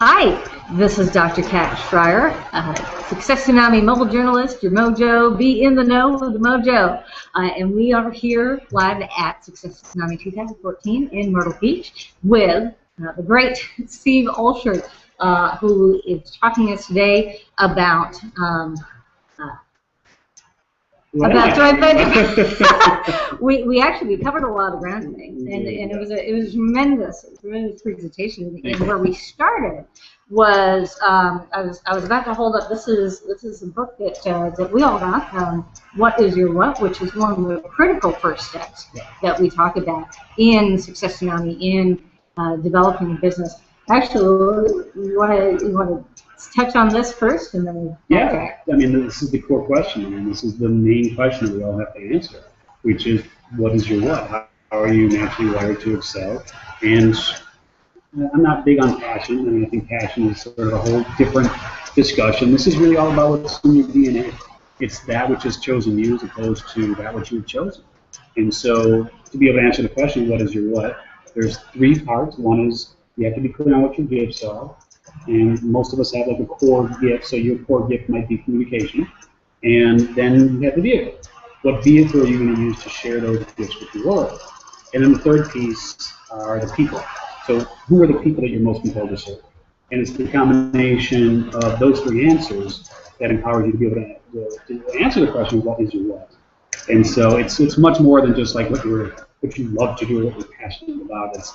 Hi, this is Dr. Kat Schreier, Success Tsunami mobile journalist, your mojo, be in the know with the mojo. And we are here live at Success Tsunami 2014 in Myrtle Beach with the great Steve Olsher, who is talking to us today about joint venture. we actually covered a lot of ground today, and it was a tremendous presentation. And where we started was I was about to hold up. This is a book that we all got. What is your what? Which is one of the critical first steps that we talk about in Success Tsunami in developing a business. Actually, you want to touch on this first, and then I mean, this is the core question, and this is the main question we all have to answer, which is, what is your what? How are you naturally wired to excel? And I'm not big on passion. I mean, I think passion is sort of a whole different discussion. This is really all about what's in your DNA. It's that which has chosen you as opposed to that which you've chosen. And so, to be able to answer the question, what is your what? There's three parts. One is you have to be clear on what your gifts are. And most of us have like a core gift, so your core gift might be communication. And then you have the vehicle. What vehicle are you going to use to share those gifts with the world? And then the third piece are the people. So who are the people that you're most compelled to serve? And it's the combination of those three answers that empowers you to be able to answer the question, what is your what? And so it's much more than just like what you love to do, what you're passionate about. It's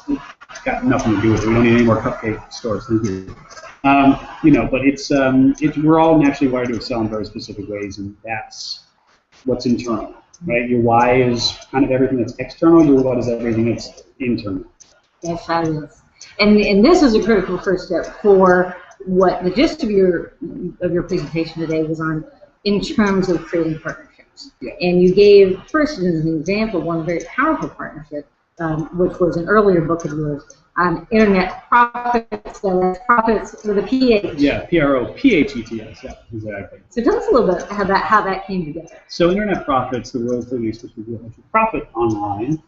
got nothing to do with it. We don't need any more cupcake stores. Thank you. But we're all naturally wired to excel in very specific ways, and that's what's internal, right? Your why is kind of everything that's external. Your what is everything that's internal. That's fabulous. And this is a critical first step for what the gist of your presentation today was on in terms of creating partnerships. Yeah. And you gave first as an example one very powerful partnership, which was an earlier book of yours on internet profits, profits with a PH. Yeah, PROPHETS, yeah, exactly. So tell us a little bit how that came together. So internet profits, the world's least profit online.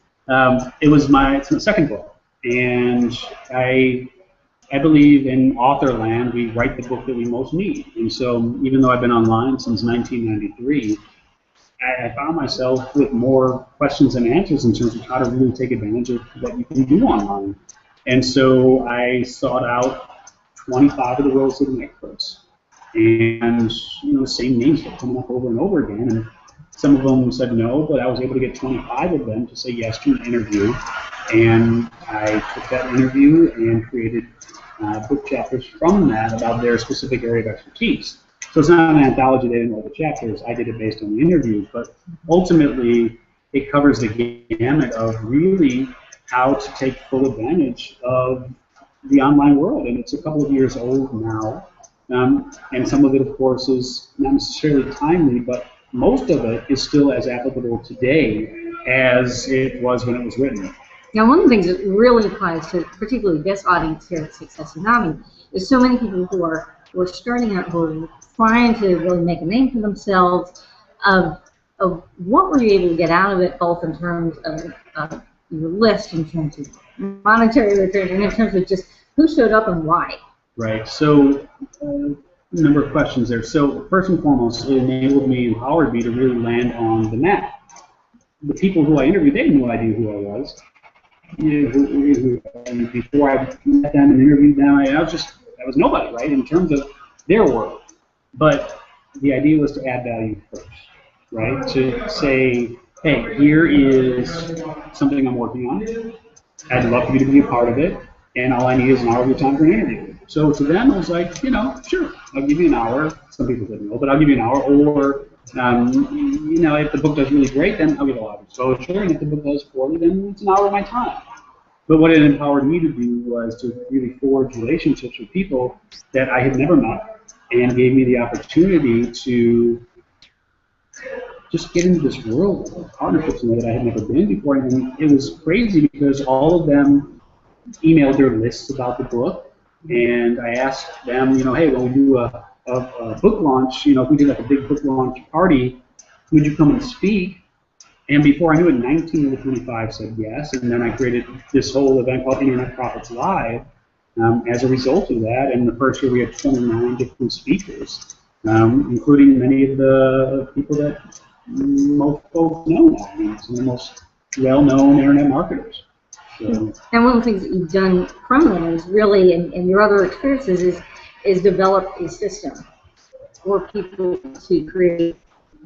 It's my second book, and I believe in author land, we write the book that we most need. And so even though I've been online since 1993, I found myself with more questions and answers in terms of how to really take advantage of what you can do online. And so I sought out 25 of the world's leading experts. And the same names kept coming up over and over again. And some of them said no, but I was able to get 25 of them to say yes to an interview. And I took that interview and created book chapters from that about their specific area of expertise. So it's not an anthology, they didn't write the chapters, I did it based on the interviews, but ultimately it covers the gamut of really how to take full advantage of the online world. And it's a couple of years old now, and some of it, of course, is not necessarily timely, but most of it is still as applicable today as it was when it was written. Now, one of the things that really applies to particularly this audience here at Success Tsunami is so many people who are starting out, who are trying to really make a name for themselves, of what were you able to get out of it, both in terms of your list, in terms of monetary return, and in terms of just who showed up and why. Right. So a number of questions there. So first and foremost, it empowered me to really land on the map. The people who I interviewed, they had no idea who I was. Before I met them and interviewed them, I was nobody, right, in terms of their world. But the idea was to add value first, right? To say, hey, here is something I'm working on. I'd love for you to be a part of it, and all I need is an hour of your time for an interview. So to them, I was like, sure, I'll give you an hour. Some people said no, but I'll give you an hour. Or, if the book does really great, then I'll give a lot of exposure, and if the book does poorly, then it's an hour of my time. But what it empowered me to do was to really forge relationships with people that I had never met, and gave me the opportunity to just get into this world of partnerships in a way that I had never been before. And it was crazy because all of them emailed their lists about the book, and I asked them, hey, when we do a book launch, if we did like a big book launch party, would you come and speak? And before I knew it, 19 of the 25 said yes, and then I created this whole event called Internet Profits Live, as a result of that. And the first year we had 29 different speakers, including many of the people that most folks know now. I mean, some of the most well-known internet marketers. So, and one of the things that you've done from that is really, in your other experiences, is develop a system for people to create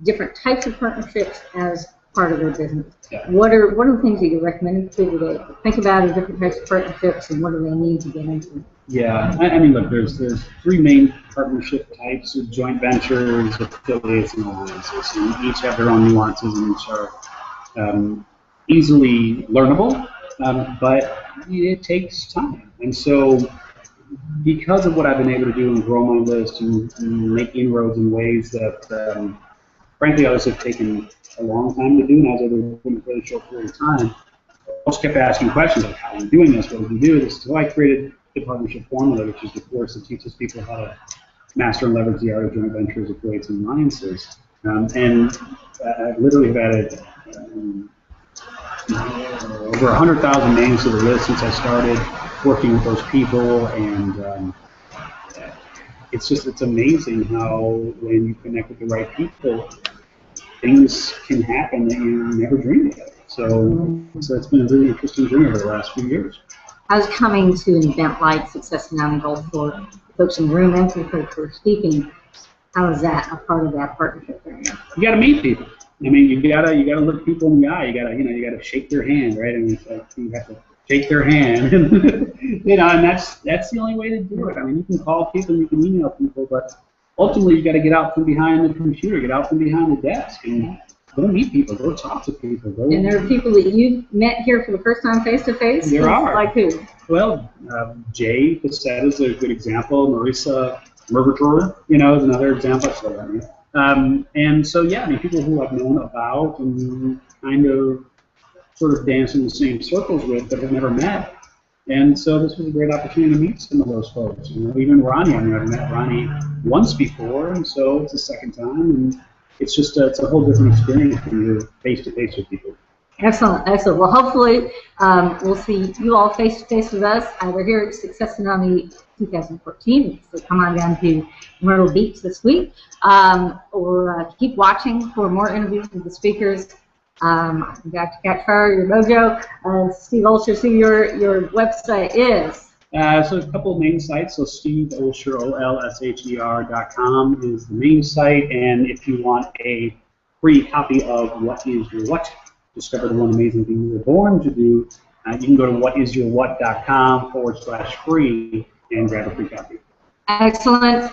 different types of partnerships as part of their business. Yeah. What are the things that you recommend to people to think about as different types of partnerships, and what do they need to get into? Yeah, I mean, look, there's three main partnership types: of joint ventures, affiliates, and alliances. And each have their own nuances, and each are easily learnable, but it takes time. And so, because of what I've been able to do and grow my list and make inroads in ways that, frankly, others have taken a long time to do, and I was able to do it in a really short period of time, folks kept asking questions like, how are you doing this? What did you do this? So I created the partnership formula, which is the course that teaches people how to master and leverage the art of joint ventures, affiliates, and alliances. And I literally have added over 100,000 names to the list since I started working with those people, and it's amazing how when you connect with the right people, things can happen that you never dreamed of. So it's been a really interesting journey over the last few years. How's coming to an event like Success Tsunami, both for folks in the room and for folks who are speaking, how is that a part of that partnership area? You got to meet people. I mean, you gotta look people in the eye. You gotta shake their hand, right? I mean, it's like you have to shake their hand, and that's the only way to do it. I mean, you can call people, you can email people, but ultimately you got to get out from behind the computer, get out from behind the desk, and go meet people, go talk to people. And there are people that you met here for the first time face to face? There are. Like who? Well, Jay Cassette is a good example. Marisa Merbertor, is another example. And so, yeah, I mean, people who I've known about and kind of sort of dance in the same circles with but have never met. And so this was a great opportunity to meet some of those folks. Even Ronnie, I've met Ronnie once before, and so it's the second time. And it's just it's a whole different experience when you're face-to-face with people. Excellent, excellent. Well, hopefully we'll see you all face-to-face with us either here at Success Tsunami 2014, so come on down to Myrtle Beach this week, or keep watching for more interviews with the speakers. Dr. Catchfire, your dojo, Steve Olsher, see your website is? So there's a couple of main sites. So Steve Olsher, OLSHER.com is the main site, and if you want a free copy of What Is Your What? Discover the one amazing thing you were born to do, you can go to whatisyourwhat.com/free and grab a free copy. Excellent.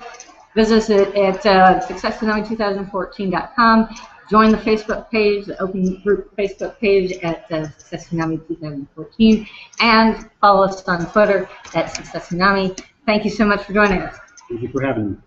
Visit us at successtsunami2014.com. Join the Facebook page, the Open Group Facebook page at Success Tsunami 2014, and follow us on Twitter at Success Tsunami. Thank you so much for joining us. Thank you for having me.